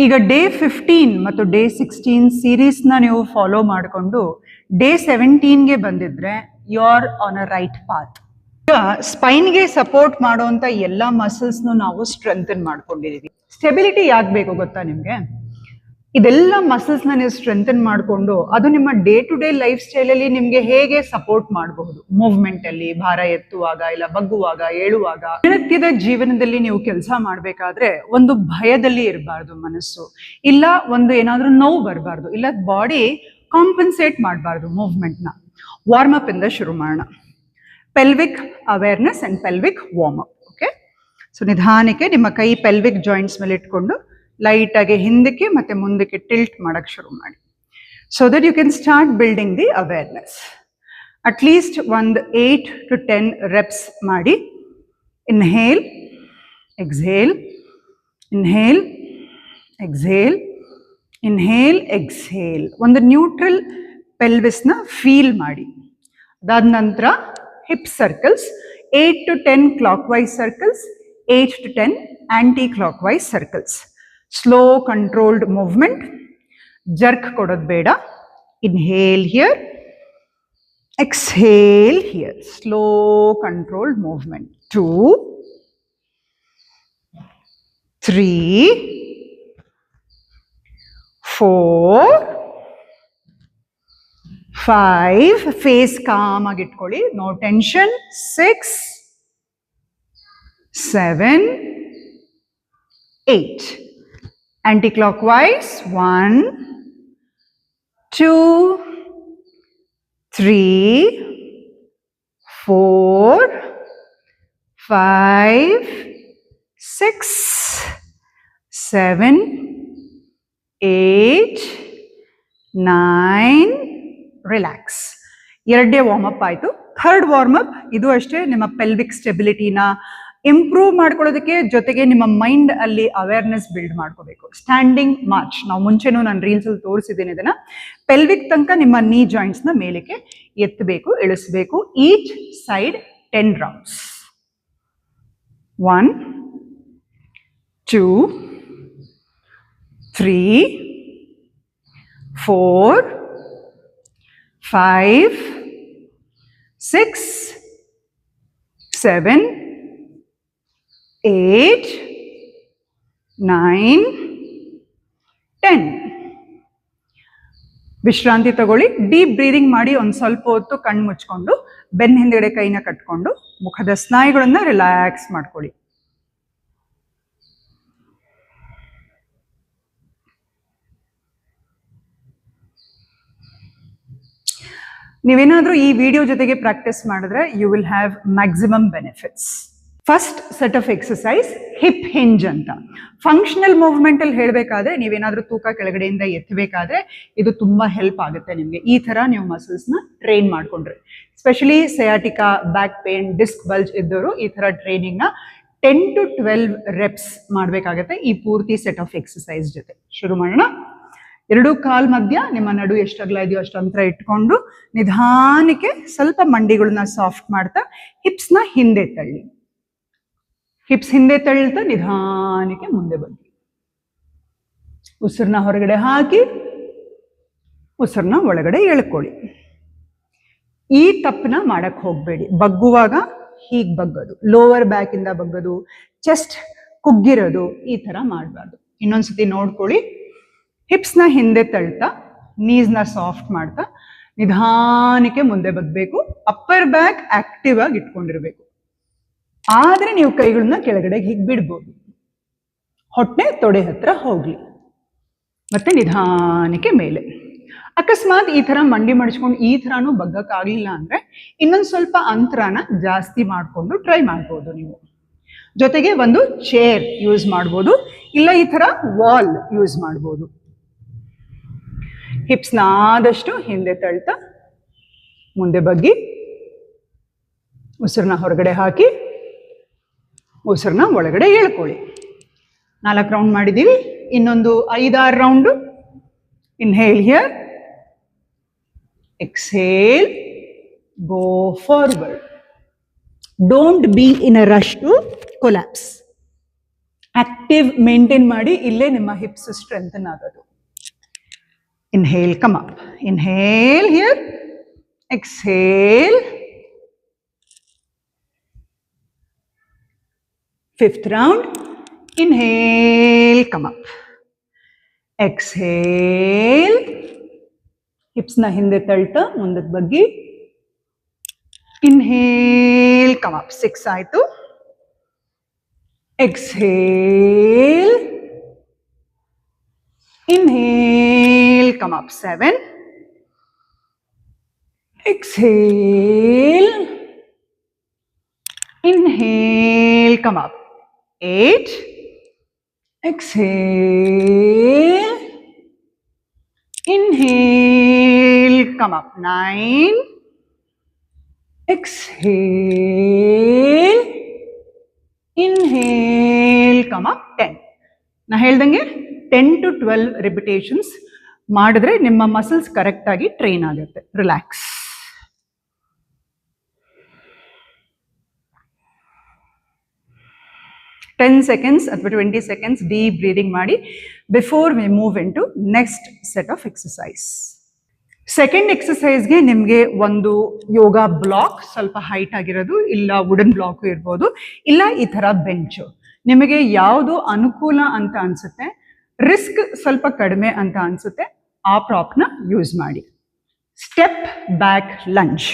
ಈಗ ಡೇ 15 ಮತ್ತು ಡೇ 16 ಸೀರೀಸ್ನ ನೀವು ಫಾಲೋ ಮಾಡಿಕೊಂಡು ಡೇ 17ಗೆ ಬಂದಿದ್ರೆ you are on a right path. ಈಗ ಸ್ಪೈನ್ಗೆ ಸಪೋರ್ಟ್ ಮಾಡುವಂತ ಎಲ್ಲ ಮಸಲ್ಸ್ನು ನಾವು ಸ್ಟ್ರೆಂಥನ್ ಮಾಡ್ಕೊಂಡಿದೀವಿ. ಸ್ಟೆಬಿಲಿಟಿ ಯಾಕೆ ಬೇಕು ಗೊತ್ತಾ ನಿಮ್ಗೆ? ಇದೆಲ್ಲ ಮಸಲ್ಸ್ನ ನೀವು ಸ್ಟ್ರೆಂಥನ್ ಮಾಡಿಕೊಂಡು ಅದು ನಿಮ್ಮ ಡೇ ಟು ಡೇ ಲೈಫ್ ಸ್ಟೈಲಲ್ಲಿ ನಿಮ್ಗೆ ಹೇಗೆ ಸಪೋರ್ಟ್ ಮಾಡಬಹುದು, ಮೂವ್ಮೆಂಟ್ ಅಲ್ಲಿ, ಭಾರ ಎತ್ತುವಾಗ, ಇಲ್ಲ ಬಗ್ಗುವಾಗ, ಏಳುವಾಗ. ದಿನನಿತ್ಯದ ಜೀವನದಲ್ಲಿ ನೀವು ಕೆಲಸ ಮಾಡಬೇಕಾದ್ರೆ ಒಂದು ಭಯದಲ್ಲಿ ಇರಬಾರ್ದು ಮನಸ್ಸು, ಇಲ್ಲ ಒಂದು ಏನಾದ್ರೂ ನೋವು ಬರಬಾರ್ದು, ಇಲ್ಲ ಬಾಡಿ ಕಾಂಪನ್ಸೇಟ್ ಮಾಡಬಾರ್ದು ಮೂವ್ಮೆಂಟ್ನ. ವಾರ್ಮ್ ಅಪ್ ಇಂದ ಶುರು ಮಾಡೋಣ. Pelvic awareness and pelvic warm up. Okay, so ನಿಧಾನಕ್ಕೆ ನಿಮ್ಮ ಕೈ ಪೆಲ್ವಿಕ್ ಜಾಯಿಂಟ್ಸ್ ಮೇಲೆ ಇಟ್ಕೊಂಡು ಲೈಟ್ ಆಗಿ ಹಿಂದಕ್ಕೆ ಮತ್ತೆ ಮುಂದಕ್ಕೆ ಟಿಲ್ಟ್ ಮಾಡಕ್ ಶುರು ಮಾಡಿ. So that you can start building the awareness. At least ಒಂದು 8 to 10 reps ಮಾಡಿ. Inhale, exhale, inhale, exhale, inhale, exhale. ಒಂದು ನ್ಯೂಟ್ರಲ್ ಪೆಲ್ವಿಸ್ನ ಫೀಲ್ ಮಾಡಿ. ಅದಾದ ನಂತರ hip circles, 8 to 10 clockwise circles, 8 to 10 anti-clockwise circles. Slow controlled movement. Jerk kodod beda. Inhale here, exhale here. Slow controlled movement. 2, 3, 4, 5. Face calm agi itkoli, no tension. 6, 7, 8. Anti-clockwise. 1, 2, 3, 4, 5, 6, 7, 8, 9. Relax. ಎರಡನೇ warm up ಆಯಿತು. Third warm up ಇದು ಅಷ್ಟೇ ನಿಮ್ಮ pelvic ಸ್ಟೆಬಿಲಿಟಿನ improve ಮಾಡ್ಕೊಳ್ಳೋದಕ್ಕೆ, ಜೊತೆಗೆ ನಿಮ್ಮ mind ಅಲ್ಲಿ awareness build ಮಾಡ್ಕೋಬೇಕು. Standing March. ನಾವು ಮುಂಚೆನೂ ನಾನು ರೀಲ್ಸ್ ಅಲ್ಲಿ ತೋರಿಸಿದ್ದೀನಿ ಇದನ್ನ. ಪೆಲ್ವಿಕ್ ತನಕ ನಿಮ್ಮ ನೀ ಜಾಯಿಂಟ್ಸ್ ನ ಮೇಲಕ್ಕೆ ಎತ್ತಬೇಕು, ಇಳಿಸಬೇಕು. Each side 10 rounds. 1, 2, 3, 4, 5, 6, 7, 8, 9, 10. ವಿಶ್ರಾಂತಿ ತಗೊಳ್ಳಿ. ಡೀಪ್ ಬ್ರೀದಿಂಗ್ ಮಾಡಿ. ಒಂದು ಸ್ವಲ್ಪ ಹೊತ್ತು ಕಣ್ಣು ಮುಚ್ಕೊಂಡು ಬೆನ್ನ ಹಿಂದ್ಗಡೆ ಕೈನ ಕಟ್ಕೊಂಡು ಮುಖದ ಸ್ನಾಯುಗಳನ್ನ ರಿಲ್ಯಾಕ್ಸ್ ಮಾಡ್ಕೊಳ್ಳಿ. ನೀವೇನಾದ್ರೂ ಈ ವಿಡಿಯೋ ಜೊತೆಗೆ ಪ್ರಾಕ್ಟೀಸ್ ಮಾಡಿದ್ರೆ you will have maximum benefits. First set of exercise hip hinge ಅಂತ. ಫಂಕ್ಷನಲ್ ಮೂವ್ಮೆಂಟ್ ಅಲ್ಲಿ ಹೇಳಬೇಕಾದ್ರೆ, ನೀವೇನಾದ್ರೂ ತೂಕ ಕೆಳಗಡೆಯಿಂದ ಎತ್ತಬೇಕಾದ್ರೆ ಇದು ತುಂಬಾ ಹೆಲ್ಪ್ ಆಗುತ್ತೆ ನಿಮಗೆ. ಈ ತರ ನೀವು ಮಸಲ್ಸ್ನ ಟ್ರೈನ್ ಮಾಡ್ಕೊಂಡ್ರೆ, specially sciatica, back pain, disc bulge ಇದ್ದವರು ಈ ತರ ಟ್ರೈನಿಂಗ್ನ 10 to 12 reps ಮಾಡಬೇಕಾಗತ್ತೆ ಈ ಪೂರ್ತಿ ಸೆಟ್ ಆಫ್ ಎಕ್ಸಸೈಸ್ ಜೊತೆ. ಶುರು ಮಾಡೋಣ. ಎರಡು ಕಾಲ್ ಮಧ್ಯ ನಿಮ್ಮ ನಡು ಎಷ್ಟು ಅಗಲ ಇದೆಯೋ ಅಷ್ಟು ಅಂತರ ಇಟ್ಕೊಂಡು ನಿಧಾನಕ್ಕೆ ಸ್ವಲ್ಪ ಮಂಡಿಗಳನ್ನ ಸಾಫ್ಟ್ ಮಾಡ್ತಾ ಹಿಪ್ಸ್ನ ಹಿಂದೆ ತಳ್ಳಿ. ಹಿಪ್ಸ್ ಹಿಂದೆ ತಳ್ಳ್ತಾ ನಿಧಾನಕ್ಕೆ ಮುಂದೆ ಬನ್ನಿ. ಉಸಿರನ್ನ ಹೊರಗಡೆ ಹಾಕಿ ಉಸಿರನ್ನ ಒಳಗಡೆ ಎಳ್ಕೊಳ್ಳಿ. ಈ ತಪ್ಪನ ಮಾಡಕ್ ಹೋಗ್ಬೇಡಿ. ಬಗ್ಗುವಾಗ ಹೀಗ್ ಬಗ್ಗೋದು, ಲೋವರ್ ಬ್ಯಾಕ್ ಇಂದ ಬಗ್ಗೋದು, ಚೆಸ್ಟ್ ಕುಗ್ಗಿರೋದು, ಈ ತರ ಮಾಡಬಾರ್ದು. ಇನ್ನೊಂದ್ಸತಿ ನೋಡ್ಕೊಳ್ಳಿ. ಹಿಪ್ಸ್ನ ಹಿಂದೆ ತಳ್ತಾ ನೀಸ್ನ ಸಾಫ್ಟ್ ಮಾಡ್ತಾ ನಿಧಾನಕ್ಕೆ ಮುಂದೆ ಬಗ್ಬೇಕು. ಅಪ್ಪರ್ ಬ್ಯಾಕ್ ಆಕ್ಟಿವ್ ಆಗಿ ಇಟ್ಕೊಂಡಿರ್ಬೇಕು. ಆದ್ರೆ ನೀವು ಕೈಗಳನ್ನ ಕೆಳಗಡೆ ಹೀಗೆ ಬಿಡ್ಬೋದು. ಹೊಟ್ಟೆ ತೊಡೆ ಹತ್ರ ಹೋಗ್ಲಿ. ಮತ್ತೆ ನಿಧಾನಕ್ಕೆ ಮೇಲೆ. ಅಕಸ್ಮಾತ್ ಈ ತರ ಮಂಡಿ ಮಡಿಸ್ಕೊಂಡು ಈ ತರಾನು ಬಗ್ಗಕ್ಕಾಗ್ಲಿಲ್ಲ ಅಂದ್ರೆ ಇನ್ನೊಂದು ಸ್ವಲ್ಪ ಅಂತರನ ಜಾಸ್ತಿ ಮಾಡ್ಕೊಂಡು ಟ್ರೈ ಮಾಡ್ಬೋದು ನೀವು. ಜೊತೆಗೆ ಒಂದು ಚೇರ್ ಯೂಸ್ ಮಾಡ್ಬೋದು, ಇಲ್ಲ ಈ ತರ ವಾಲ್ ಯೂಸ್ ಮಾಡ್ಬೋದು. ಹಿಪ್ಸ್ನ ಆದಷ್ಟು ಹಿಂದೆ ತಳ್ತಾ ಮುಂದೆ ಬಗ್ಗಿ ಉಸಿರನ್ನ ಹೊರಗಡೆ ಹಾಕಿ ಉಸಿರನ್ನ ಒಳಗಡೆ ಎಳ್ಕೊಳ್ಳಿ. 4 ರೌಂಡ್ ಮಾಡಿದ್ದೀವಿ. ಇನ್ನೊಂದು 5-6 round. Inhale here, exhale, go forward. Don't be in a rush to collapse. Active maintain ಮಾಡಿ, ಇಲ್ಲೇ ನಿಮ್ಮ ಹಿಪ್ಸ್ ಸ್ಟ್ರೆಂಥನ್ ಆಗೋದು. Inhale, come up, inhale here, exhale. 5th round, inhale, come up, exhale, hips na hinde talta mundak baggi, inhale, come up, 6 aitu, exhale, inhale, come up, 7, exhale, inhale, come up, 8, exhale, inhale, come up, 9, exhale, inhale, come up, 10. ನಾ ಹೇಳ್ದಂಗೆ 10 to 12 repetitions ಮಾಡಿದ್ರೆ ನಿಮ್ಮ muscles correct ಆಗಿ train ಆಗುತ್ತೆ. Relax. $10 seconds ಅಥವಾ 20 seconds deep breathing ಮಾಡಿ before we move into next set of exercise. Second ಎಕ್ಸಸೈಸ್ಗೆ ನಿಮಗೆ ಒಂದು ಯೋಗ ಬ್ಲಾಕ್ ಸ್ವಲ್ಪ ಹೈಟ್ ಆಗಿರೋದು, ಇಲ್ಲ ವುಡನ್ ಬ್ಲಾಕ್ ಇರ್ಬೋದು, ಇಲ್ಲ ಈ ಥರ ಬೆಂಚು, ನಿಮಗೆ ಯಾವುದು ಅನುಕೂಲ ಅಂತ ಅನ್ಸುತ್ತೆ, ರಿಸ್ಕ್ ಸ್ವಲ್ಪ ಕಡಿಮೆ ಅಂತ ಅನ್ಸುತ್ತೆ, ಆ ಪ್ರಾಪ್ನ ಯೂಸ್ ಮಾಡಿ. Step back lunge.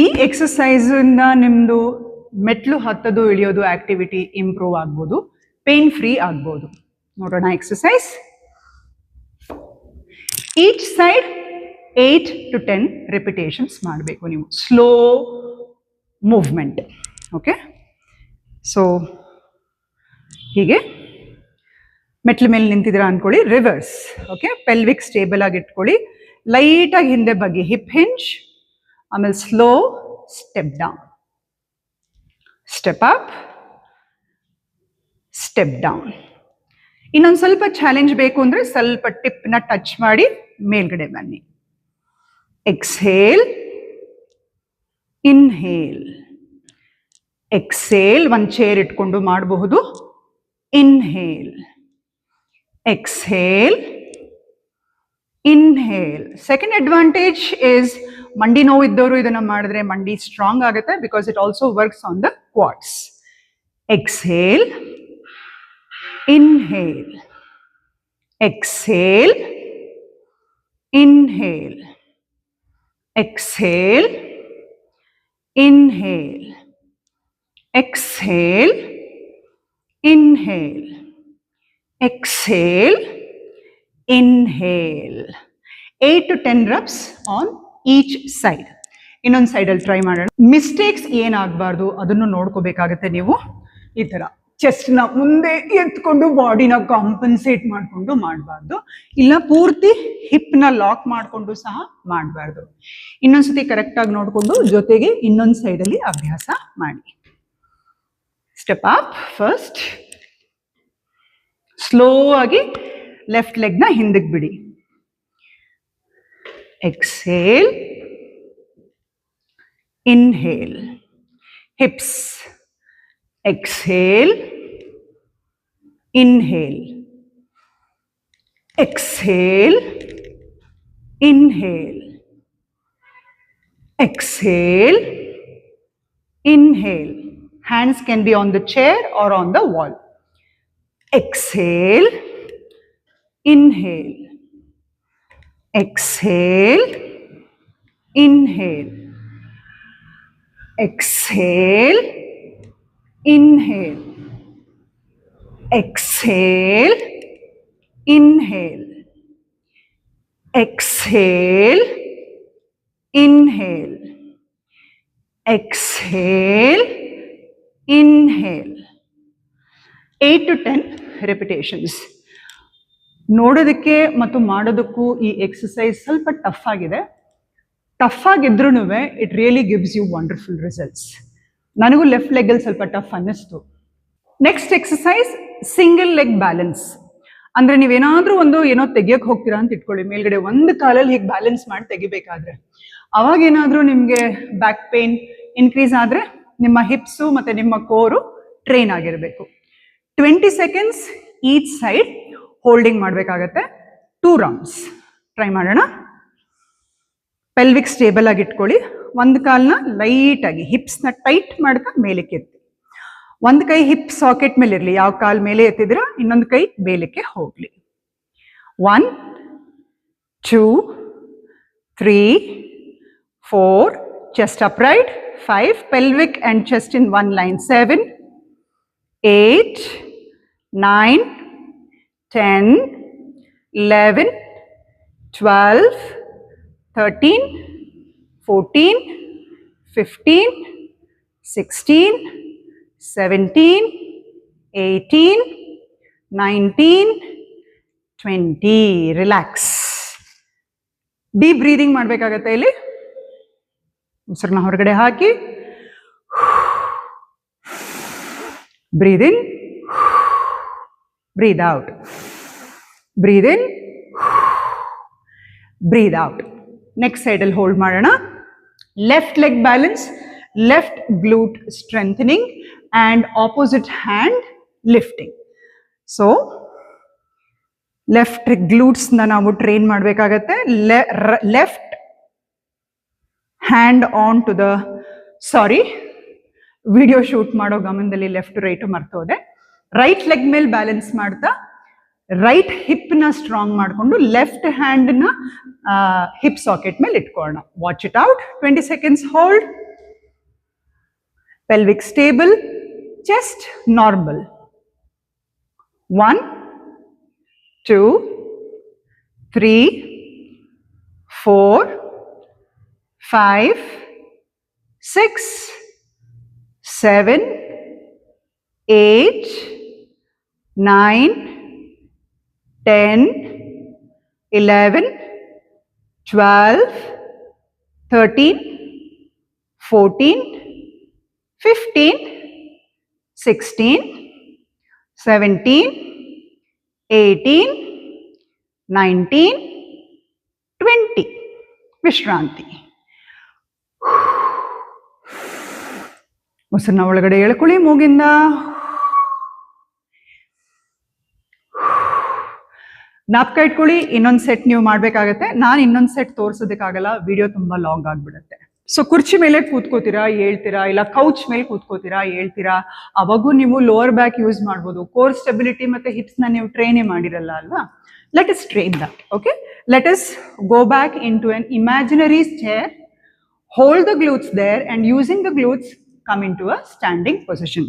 ಈ ಎಕ್ಸಸೈಸಿಂದ ನಿಮ್ಮದು ಮೆಟ್ಲು ಹತ್ತೋದು ಇಳಿಯೋದು ಆಕ್ಟಿವಿಟಿ ಇಂಪ್ರೂವ್ ಆಗ್ಬೋದು, ಪೇನ್ ಫ್ರೀ ಆಗ್ಬೋದು. ನೋಡೋಣ exercise. Each side 8 to 10 repetitions ಮಾಡಬೇಕು ನೀವು. Slow movement. ಓಕೆ, ಸೊ ಹೀಗೆ ಮೆಟ್ಲ ಮೇಲೆ ನಿಂತಿದ್ದೀರಾ ಅಂದ್ಕೊಳ್ಳಿ, ರಿವರ್ಸ್. ಓಕೆ, ಪೆಲ್ವಿಕ್ ಸ್ಟೇಬಲ್ ಆಗಿ ಇಟ್ಕೊಳ್ಳಿ, ಲೈಟಾಗಿ ಹಿಂದೆ ಬಗ್ಗೆ, ಹಿಪ್ ಹಿಂಜ್, ಆಮೇಲೆ slow step down, step up, step down. ಇನ್ನೊಂದು ಸ್ವಲ್ಪ ಚಾಲೆಂಜ್ ಬೇಕು ಅಂದರೆ ಸ್ವಲ್ಪ ಟಿಪ್ನ ಟಚ್ ಮಾಡಿ ಮೇಲ್ಗಡೆ ಬನ್ನಿ. ಎಕ್ಸ್ಹೇಲ್, ಇನ್ಹೇಲ್, ಎಕ್ಸ್ಹೇಲ್, ಒಂದು ಚೇರ್ ಇಟ್ಕೊಂಡು ಮಾಡಬಹುದು. Inhale, exhale, inhale. Second advantage is ಮಂಡಿ ನೋವು ಇದ್ದವರು ಇದನ್ನ ಮಾಡಿದ್ರೆ ಮಂಡಿ ಸ್ಟ್ರಾಂಗ್ ಆಗುತ್ತೆ, because it also works on the quads. Exhale, inhale, exhale, inhale, exhale, inhale, exhale, inhale, exhale, inhale. 8 to 10 reps on each side. ಇನ್ನೊಂದು ಸೈಡಲ್ಲಿ ಟ್ರೈ ಮಾಡೋಣ. ಮಿಸ್ಟೇಕ್ಸ್ ಏನಾಗಬಾರ್ದು ಅದನ್ನು ನೋಡ್ಕೋಬೇಕಾಗತ್ತೆ ನೀವು. ಈ ಥರ ಚೆಸ್ಟ್ನ ಮುಂದೆ ಎತ್ಕೊಂಡು ಬಾಡಿನ ಕಾಂಪನ್ಸೇಟ್ ಮಾಡಿಕೊಂಡು ಮಾಡಬಾರ್ದು, ಇಲ್ಲ ಪೂರ್ತಿ ಹಿಪ್ನ ಲಾಕ್ ಮಾಡಿಕೊಂಡು ಸಹ ಮಾಡಬಾರ್ದು. ಇನ್ನೊಂದ್ಸತಿ ಕರೆಕ್ಟಾಗಿ ನೋಡಿಕೊಂಡು ಜೊತೆಗೆ ಇನ್ನೊಂದು ಸೈಡಲ್ಲಿ ಅಭ್ಯಾಸ ಮಾಡಿ. ಸ್ಟೆಪ್ ಅಪ್ ಫಸ್ಟ್, ಸ್ಲೋ ಆಗಿ ಲೆಫ್ಟ್ ಲೆಗ್ನ ಹಿಂದಕ್ಕೆ ಬಿಡಿ. Exhale, inhale, hips, exhale, inhale, exhale, inhale, exhale, inhale. Hands can be on the chair or on the wall. Exhale, inhale, exhale, inhale, exhale, inhale, exhale, inhale, exhale, inhale, exhale, inhale. 8 to 10 repetitions. ನೋಡೋದಕ್ಕೆ ಮತ್ತು ಮಾಡೋದಕ್ಕೂ ಈ exercise ಸ್ವಲ್ಪ tough ಆಗಿದೆ. Tough ಆಗಿದ್ರೂ it really gives you wonderful results. ನನಗೂ left ಲೆಗ್ಗಲ್ಲಿ ಸ್ವಲ್ಪ ಟಫ್ ಅನ್ನಿಸ್ತು. Next exercise single leg balance. ಅಂದರೆ ನೀವೇನಾದರೂ ಏನೋ ತೆಗಿಯೋಕೆ ಹೋಗ್ತೀರಾ ಅಂತ ಇಟ್ಕೊಳ್ಳಿ, ಮೇಲ್ಗಡೆ ಒಂದು ಕಾಲಲ್ಲಿ ಹೀಗೆ ಬ್ಯಾಲೆನ್ಸ್ ಮಾಡಿ ತೆಗಿಬೇಕಾದ್ರೆ, ಅವಾಗೇನಾದರೂ ನಿಮಗೆ ಬ್ಯಾಕ್ ಪೇನ್ ಇನ್ಕ್ರೀಸ್ ಆದರೆ ನಿಮ್ಮ ಹಿಪ್ಸು ಮತ್ತು ನಿಮ್ಮ ಕೋರು ಟ್ರೈನ್ ಆಗಿರಬೇಕು. 20 seconds ಈಚ್ ಸೈಡ್ ಹೋಲ್ಡಿಂಗ್ ಮಾಡಬೇಕಾಗತ್ತೆ 2 ರೌಂಡ್ಸ್. ಟ್ರೈ ಮಾಡೋಣ. ಪೆಲ್ವಿಕ್ ಸ್ಟೇಬಲ್ ಆಗಿ ಇಟ್ಕೊಳ್ಳಿ. ಒಂದು ಕಾಲನ್ನ ಲೈಟಾಗಿ ಹಿಪ್ಸ್ನ ಟೈಟ್ ಮಾಡ್ತಾ ಮೇಲಕ್ಕೆ ಎತ್ತಿ. ಒಂದು ಕೈ ಹಿಪ್ ಸಾಕೆಟ್ ಮೇಲೆ ಇರಲಿ. ಯಾವ ಕಾಲ್ ಮೇಲೆ ಎತ್ತಿದ್ರೆ ಇನ್ನೊಂದು ಕೈ ಮೇಲಕ್ಕೆ ಹೋಗ್ಲಿ. 1 2 3 4 chest upright. 5 pelvic and chest in one line. 7 8 9 10 11 12 13 14 15 16 17 18 19 20. Relax. Deep breathing ಮಾಡಬೇಕಾಗತ್ತೆ ಇಲ್ಲಿ. ಉಸಿರನ್ನ ಹೊರಗಡೆ ಹಾಕಿ breathe in, breathe out, breathe in, breathe out. Next ಸೈಡಲ್ಲಿ ಹೋಲ್ಡ್ ಮಾಡೋಣ. Left leg balance, left glute strengthening and opposite hand lifting. So left ಗ್ಲೂಟ್ಸ್ನ ನಾವು train ಮಾಡಬೇಕಾಗತ್ತೆ. Left hand on to the video shoot ಮಾಡೋ ಗಮನದಲ್ಲಿ ಲೆಫ್ಟ್ ರೈಟ್ ಮರ್ತೋದೆ. Right leg ಮೇಲೆ balance ಮಾಡ್ತಾ ರೈಟ್ ಹಿಪ್ನ ಸ್ಟ್ರಾಂಗ್ ಮಾಡಿಕೊಂಡು ಲೆಫ್ಟ್ ಹ್ಯಾಂಡ್ನ ಹಿಪ್ ಸಾಕೆಟ್ ಮೇಲೆ ಇಟ್ಕೊಳ್ಳೋಣ. Watch it out. 20 seconds hold. Pelvic stable, chest normal. 1 2 3 4 5 6 7 8 9 10 11 12 13 14 15 16 17 18 19 20. ವಿಶ್ರಾಂತಿ. ಉಸಿರನ್ನ ಒಳಗಡೆ ಎಳ್ಕೊಳ್ಳಿ ಮೂಗಿಂದ. ಜ್ಞಾಪಕ ಇಟ್ಕೊಳ್ಳಿ, ಇನ್ನೊಂದು ಸೆಟ್ ನೀವು ಮಾಡಬೇಕಾಗತ್ತೆ. ನಾನು ಇನ್ನೊಂದು ಸೆಟ್ ತೋರಿಸೋದಕ್ಕಾಗಲ್ಲ, ವಿಡಿಯೋ ತುಂಬ ಲಾಂಗ್ ಆಗಿಬಿಡುತ್ತೆ. ಸೊ ಕುರ್ಚಿ ಮೇಲೆ ಕೂತ್ಕೋತೀರಾ, ಹೇಳ್ತೀರಾ, ಇಲ್ಲ ಕೌಚ್ ಮೇಲೆ ಕೂತ್ಕೋತೀರಾ, ಹೇಳ್ತೀರಾ. ಅವಾಗೂ ನೀವು ಲೋವರ್ ಬ್ಯಾಕ್ ಯೂಸ್ ಮಾಡ್ಬೋದು. ಕೋರ್ ಸ್ಟೆಬಿಲಿಟಿ ಮತ್ತು ಹಿಪ್ಸ್ನ ನೀವು ಟ್ರೈನೇ ಮಾಡಿರಲ್ಲ ಅಲ್ವಾ. Let us train that. Okay, let us go back into an imaginary chair, hold the glutes there, and using the glutes come into a standing position.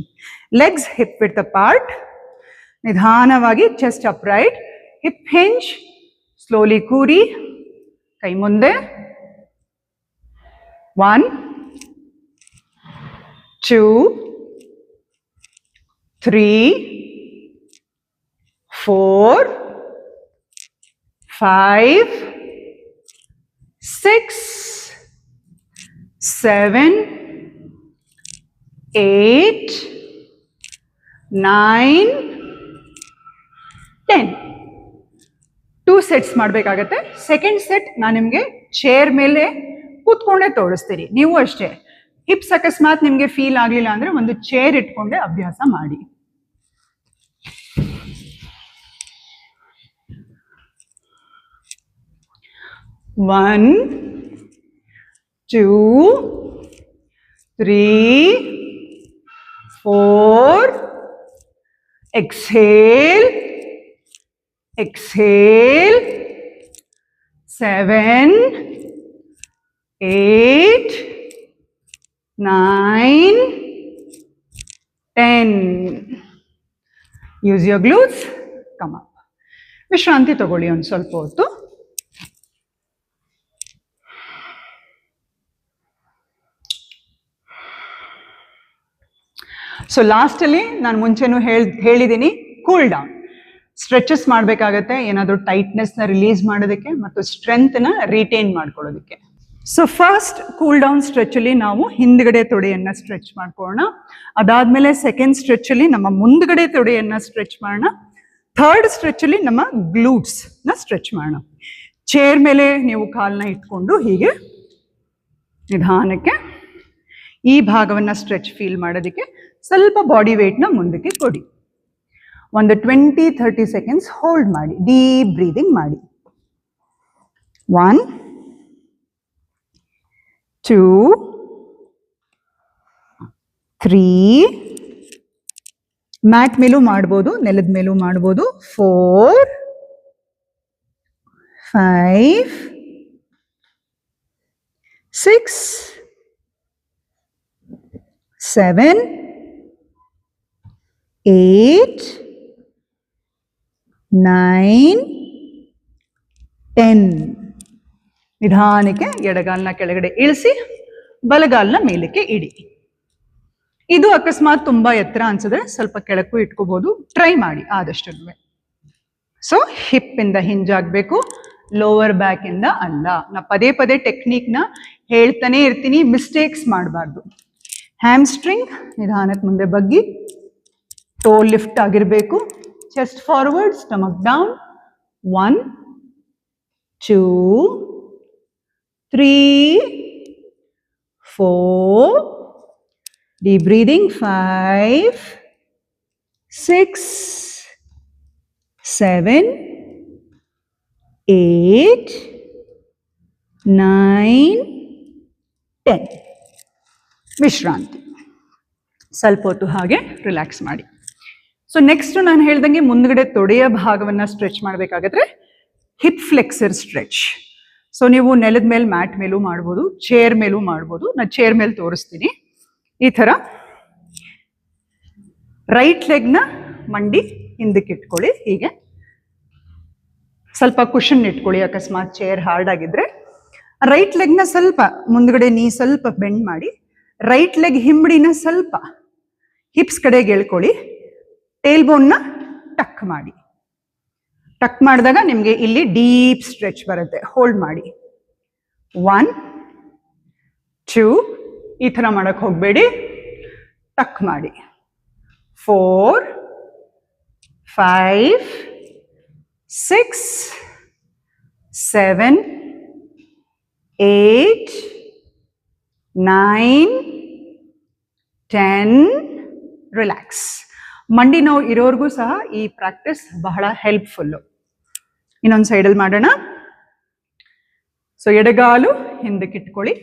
Legs hip width apart. Nidhanavagi chest upright, hip hinge, slowly kuri, kai munde. 1 2 3 4 5 6 7 8 9 10. 2 sets ಮಾಡಬೇಕಾಗತ್ತೆ. Second set ನಾನು ನಿಮಗೆ chair ಮೇಲೆ ಕೂತ್ಕೊಂಡೇ ತೋರಿಸ್ತೀನಿ. ನೀವು ಅಷ್ಟೇ, hips ಅಕಸ್ಮಾತ್ ನಿಮಗೆ feel ಆಗಲಿಲ್ಲ ಅಂದರೆ ಒಂದು ಚೇರ್ ಇಟ್ಕೊಂಡೆ ಅಭ್ಯಾಸ ಮಾಡಿ. One, 2, 3, 4. Exhale, exhale. 7, 8, 9, 10. Use your glutes. Come up. ವಿಶ್ರಾಂತಿ ತಗೊಳ್ಳಿ ಒಂದು ಸ್ವಲ್ಪ ಹೊತ್ತು. ಸೊ ಲಾಸ್ಟಲ್ಲಿ ನಾನು ಮುಂಚೆನೂ ಹೇಳಿದ್ದೀನಿ, ಕೂಲ್ ಡೌನ್. ಸ್ಟ್ರೆಚಸ್ ಮಾಡಬೇಕಾಗತ್ತೆ, ಏನಾದರೂ ಟೈಟ್ನೆಸ್ನ ರಿಲೀಸ್ ಮಾಡೋದಕ್ಕೆ ಮತ್ತು ಸ್ಟ್ರೆಂತ್ನ ರಿಟೈನ್ ಮಾಡ್ಕೊಳ್ಳೋದಕ್ಕೆ. ಸೊ ಫಸ್ಟ್ ಕೂಲ್ ಡೌನ್ ಸ್ಟ್ರೆಚಲ್ಲಿ ನಾವು ಹಿಂದ್ಗಡೆ ತೊಡೆಯನ್ನು ಸ್ಟ್ರೆಚ್ ಮಾಡ್ಕೊಳ್ಳೋಣ. ಅದಾದಮೇಲೆ ಸೆಕೆಂಡ್ ಸ್ಟ್ರೆಚಲ್ಲಿ ನಮ್ಮ ಮುಂದ್ಗಡೆ ತೊಡೆಯನ್ನು ಸ್ಟ್ರೆಚ್ ಮಾಡೋಣ. ಥರ್ಡ್ ಸ್ಟ್ರೆಚಲ್ಲಿ ನಮ್ಮ ಗ್ಲೂಟ್ಸ್ನ ಸ್ಟ್ರೆಚ್ ಮಾಡೋಣ. ಚೇರ್ ಮೇಲೆ ನೀವು ಕಾಲನ್ನ ಇಟ್ಕೊಂಡು ಹೀಗೆ ನಿಧಾನಕ್ಕೆ ಈ ಭಾಗವನ್ನು ಸ್ಟ್ರೆಚ್ ಫೀಲ್ ಮಾಡೋದಕ್ಕೆ ಸ್ವಲ್ಪ ಬಾಡಿ ವೇಟ್ನ ಮುಂದಕ್ಕೆ ಕೊಡಿ. ಒಂದು 20-30 ಸೆಕೆಂಡ್ಸ್ ಹೋಲ್ಡ್ ಮಾಡಿ, ಡೀಪ್ ಬ್ರೀದಿಂಗ್ ಮಾಡಿ. 1 2 3, ಮ್ಯಾಟ್ ಮೇಲೂ ಮಾಡ್ಬೋದು, ನೆಲದ ಮೇಲೂ ಮಾಡ್ಬೋದು. 4 5 6 7 8 9 10. ನಿಧಾನಕ್ಕೆ ಎಡಗಾಲನ್ನ ಕೆಳಗಡೆ ಇಳಿಸಿ ಬಲಗಾಲನ ಮೇಲಕ್ಕೆ ಇಡಿ. ಇದು ಅಕಸ್ಮಾತ್ ತುಂಬಾ ಎತ್ತರ ಅನ್ಸಿದ್ರೆ ಸ್ವಲ್ಪ ಕೆಳಕ್ಕೂ ಇಟ್ಕೋಬಹುದು, ಟ್ರೈ ಮಾಡಿ ಆದಷ್ಟು. ಸೊ ಹಿಪ್ ಇಂದ ಹಿಂಜ್ ಆಗ್ಬೇಕು, ಲೋವರ್ ಬ್ಯಾಕ್ ಇಂದ ಅಲ್ಲ. ನಾ ಪದೇ ಪದೇ ಟೆಕ್ನಿಕ್ ನ ಹೇಳ್ತಾನೆ ಇರ್ತೀನಿ, ಮಿಸ್ಟೇಕ್ಸ್ ಮಾಡಬಾರ್ದು. ಹ್ಯಾಮ್ಸ್ಟ್ರಿಂಗ್ ನಿಧಾನಕ್ಕೆ ಮುಂದೆ ಬಗ್ಗಿ, ಟೋ ಲಿಫ್ಟ್ ಆಗಿರಬೇಕು, chest forward, stomach down. 1 2 3 4, deep breathing. 5 6 7 8 9 10. ವಿಶ್ರಾಂತಿ. ಸ್ವಲ್ಪ ಹೊತ್ತು ಹಾಗೆ ರಿಲ್ಯಾಕ್ಸ್ ಮಾಡಿ. ಸೊ ನೆಕ್ಸ್ಟ್ ನಾನು ಹೇಳ್ದಂಗೆ ಮುಂದ್ಗಡೆ ತೊಡೆಯ ಭಾಗವನ್ನು ಸ್ಟ್ರೆಚ್ ಮಾಡಬೇಕಾದ್ರೆ ಹಿಪ್ ಫ್ಲೆಕ್ಸರ್ ಸ್ಟ್ರೆಚ್. ಸೊ ನೀವು ನೆಲದ ಮೇಲೆ, ಮ್ಯಾಟ್ ಮೇಲೂ ಮಾಡ್ಬೋದು, ಚೇರ್ ಮೇಲೂ ಮಾಡ್ಬೋದು. ನಾನು ಚೇರ್ ಮೇಲೆ ತೋರಿಸ್ತೀನಿ. ಈ ಥರ ರೈಟ್ ಲೆಗ್ನ ಮಂಡಿ ಹಿಂದಕ್ಕೆ ಇಟ್ಕೊಳ್ಳಿ. ಹೀಗೆ ಸ್ವಲ್ಪ ಕುಷನ್ ಇಟ್ಕೊಳ್ಳಿ, ಅಕಸ್ಮಾತ್ ಚೇರ್ ಹಾರ್ಡ್ ಆಗಿದ್ರೆ. ರೈಟ್ ಲೆಗ್ನ ಸ್ವಲ್ಪ ಮುಂದ್ಗಡೆ ನೀ ಸ್ವಲ್ಪ ಬೆಂಡ್ ಮಾಡಿ, ರೈಟ್ ಲೆಗ್ ಹಿಂಬಡಿನ ಸ್ವಲ್ಪ ಹಿಪ್ಸ್ ಕಡೆಗೆ ಎಳ್ಕೊಳ್ಳಿ. ಟೇಲ್ ಬೋನ್ನ ಟಕ್ ಮಾಡಿ. ಟಕ್ ಮಾಡಿದಾಗ ನಿಮಗೆ ಇಲ್ಲಿ ಡೀಪ್ ಸ್ಟ್ರೆಚ್ ಬರುತ್ತೆ. ಹೋಲ್ಡ್ ಮಾಡಿ. 1 2, ಈ ಥರ ಮಾಡಕ್ಕೆ ಹೋಗಬೇಡಿ, ಟಕ್ ಮಾಡಿ. 4 5 6 7 8 9 10. ರಿಲ್ಯಾಕ್ಸ್. ಮಂಡಿ ನೋವು ಇರೋರ್ಗೂ ಸಹ ಈ ಪ್ರಾಕ್ಟೀಸ್ ಬಹಳ ಹೆಲ್ಪ್ಫುಲ್ಲು. ಇನ್ನೊಂದು ಸೈಡಲ್ಲಿ ಮಾಡೋಣ. ಸೊ ಎಡಗಾಲು ಹಿಂದಕ್ಕೆ ಇಟ್ಕೊಳ್ಳಿ,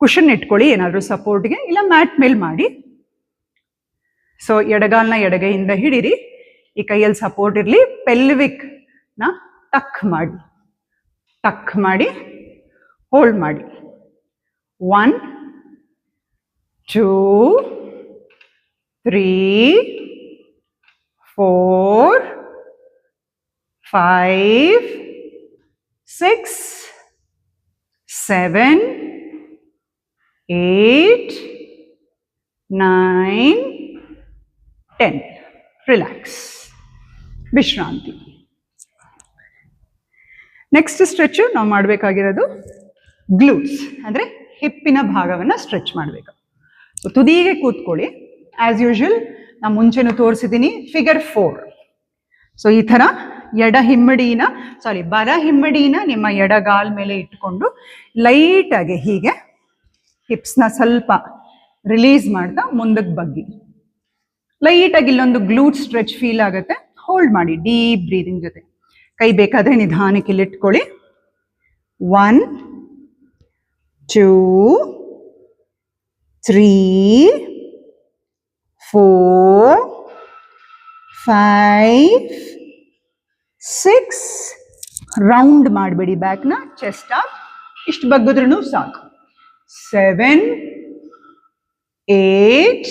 ಕುಷನ್ ಇಟ್ಕೊಳ್ಳಿ ಏನಾದರೂ ಸಪೋರ್ಟ್ಗೆ, ಇಲ್ಲ ಮ್ಯಾಟ್ ಮೇಲೆ ಮಾಡಿ. ಸೊ ಎಡಗಾಲನ್ನ ಎಡಗೈಯಿಂದ ಹಿಡೀರಿ, ಈ ಕೈಯಲ್ಲಿ ಸಪೋರ್ಟ್ ಇರಲಿ. ಪೆಲ್ವಿಕ್ ನ ಟಕ್ ಮಾಡಿ, ಟಕ್ ಮಾಡಿ, ಹೋಲ್ಡ್ ಮಾಡಿ. 1 2 3 4 5 6 7 8 9 10. ರಿಲ್ಯಾಕ್ಸ್. ವಿಶ್ರಾಂತಿ. ನೆಕ್ಸ್ಟ್ ಸ್ಟ್ರೆಚ್ ನಾವು ಮಾಡಬೇಕಾಗಿರೋದು ಗ್ಲೂಟ್ಸ್, ಅಂದರೆ ಹಿಪ್ಪಿನ ಭಾಗವನ್ನು ಸ್ಟ್ರೆಚ್ ಮಾಡಬೇಕು. ಸೊ ತುದಿಗೆ ಕೂತ್ಕೊಳ್ಳಿ. ಆಸ್ ಯೂಶುವಲ್ ನಾನು ಮುಂಚೆನೂ ತೋರಿಸಿದ್ದೀನಿ, ಫಿಗರ್ 4. ಸೊ ಈ ಥರ ಬಲ ಹಿಮ್ಮಡಿನ ನಿಮ್ಮ ಎಡಗಾಲ್ ಮೇಲೆ ಇಟ್ಕೊಂಡು ಲೈಟಾಗಿ ಹೀಗೆ ಹಿಪ್ಸ್ನ ಸ್ವಲ್ಪ ರಿಲೀಸ್ ಮಾಡ್ತಾ ಮುಂದಕ್ಕೆ ಬಗ್ಗಿ. ಲೈಟಾಗಿ ಇಲ್ಲೊಂದು ಗ್ಲೂಟ್ ಸ್ಟ್ರೆಚ್ ಫೀಲ್ ಆಗುತ್ತೆ. ಹೋಲ್ಡ್ ಮಾಡಿ ಡೀಪ್ ಬ್ರೀದಿಂಗ್ ಜೊತೆ. ಕೈ ಬೇಕಾದರೆ ನಿಧಾನಕ್ಕೆ ಇಲ್ಲಿಟ್ಕೊಳ್ಳಿ. 1 2 3 4 5 6. ರೌಂಡ್ ಮಾಡಬೇಡಿ ಬ್ಯಾಕ್ನ, ಚೆಸ್ಟ್ ಅಪ್, ಇಷ್ಟು ಬಗ್ಗಿದ್ರೂ ಸಾಕು. 7 8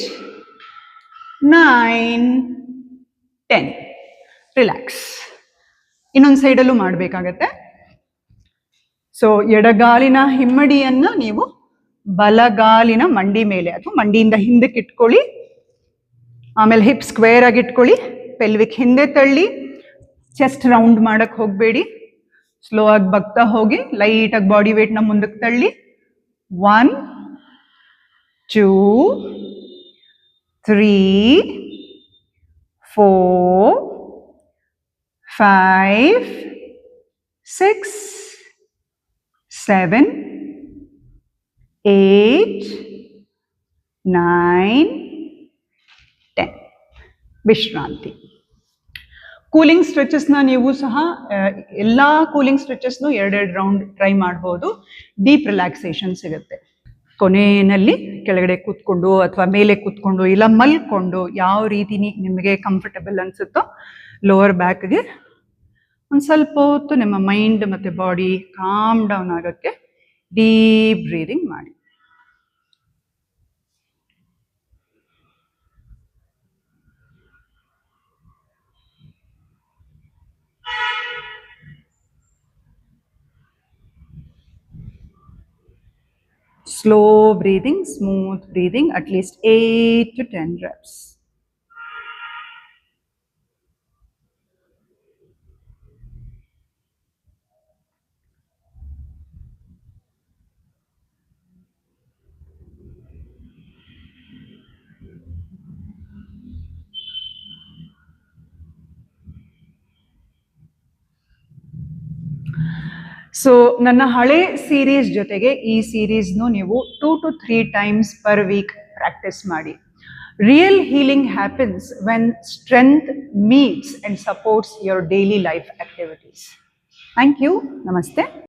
9 10. ರಿಲ್ಯಾಕ್ಸ್. ಇನ್ನೊಂದು ಸೈಡಲ್ಲೂ ಮಾಡಬೇಕಾಗತ್ತೆ. ಸೊ ಎಡಗಾಲಿನ ಹಿಮ್ಮಡಿಯನ್ನು ನೀವು ಬಲಗಾಲಿನ ಮಂಡಿ ಮೇಲೆ ಅಥವಾ ಮಂಡಿಯಿಂದ ಹಿಂದಕ್ಕೆ ಇಟ್ಕೊಳ್ಳಿ. ಆಮೇಲೆ ಹಿಪ್ ಸ್ಕ್ವೇರ್ ಆಗಿ ಇಟ್ಕೊಳ್ಳಿ. ಪೆಲ್ವಿಕ್ ಹಿಂದೆ ತಳ್ಳಿ. ಚೆಸ್ಟ್ ರೌಂಡ್ ಮಾಡಕ್ಕೆ ಹೋಗಬೇಡಿ. ಸ್ಲೋ ಆಗಿ ಬಗ್ತಾ ಹೋಗಿ. ಲೈಟಾಗಿ ಬಾಡಿ ವೇಟ್ನ ಮುಂದಕ್ಕೆ ತಳ್ಳಿ. 1 2 3 4 5 6 7 8 9 10. ವಿಶ್ರಾಂತಿ. ಕೂಲಿಂಗ್ ಸ್ಟ್ರೆಚಸ್ನ ನೀವು ಸಹ ಎಲ್ಲ ಕೂಲಿಂಗ್ ಸ್ಟ್ರೆಚಸ್ನು 2 ರೌಂಡ್ ಟ್ರೈ ಮಾಡ್ಬೋದು. ಡೀಪ್ ರಿಲ್ಯಾಕ್ಸೇಷನ್ ಸಿಗುತ್ತೆ. ಕೊನೆಯಲ್ಲಿ ಕೆಳಗಡೆ ಕೂತ್ಕೊಂಡು ಅಥವಾ ಮೇಲೆ ಕೂತ್ಕೊಂಡು ಇಲ್ಲ ಮಲ್ಕೊಂಡು ಯಾವ ರೀತಿ ನಿಮಗೆ ಕಂಫರ್ಟಬಲ್ ಅನ್ಸುತ್ತೋ ಲೋವರ್ ಬ್ಯಾಕ್ಗೆ ಒಂದು ಸ್ವಲ್ಪ ಹೊತ್ತು ನಿಮ್ಮ ಮೈಂಡ್ ಮತ್ತು ಬಾಡಿ ಕಾಮ್ ಡೌನ್ ಆಗೋಕ್ಕೆ ಡೀಪ್ ಬ್ರೀದಿಂಗ್ ಮಾಡಿ. Slow breathing, smooth breathing, at least 8 to 10 reps. So ನನ್ನ ಹಳೆ ಸೀರೀಸ್ ಜೊತೆಗೆ ಈ ಸೀರೀಸ್ನು ನೀವು 2 to 3 times per week practice ಮಾಡಿ. Real healing happens when strength meets and supports your daily life activities. Thank you. ನಮಸ್ತೆ.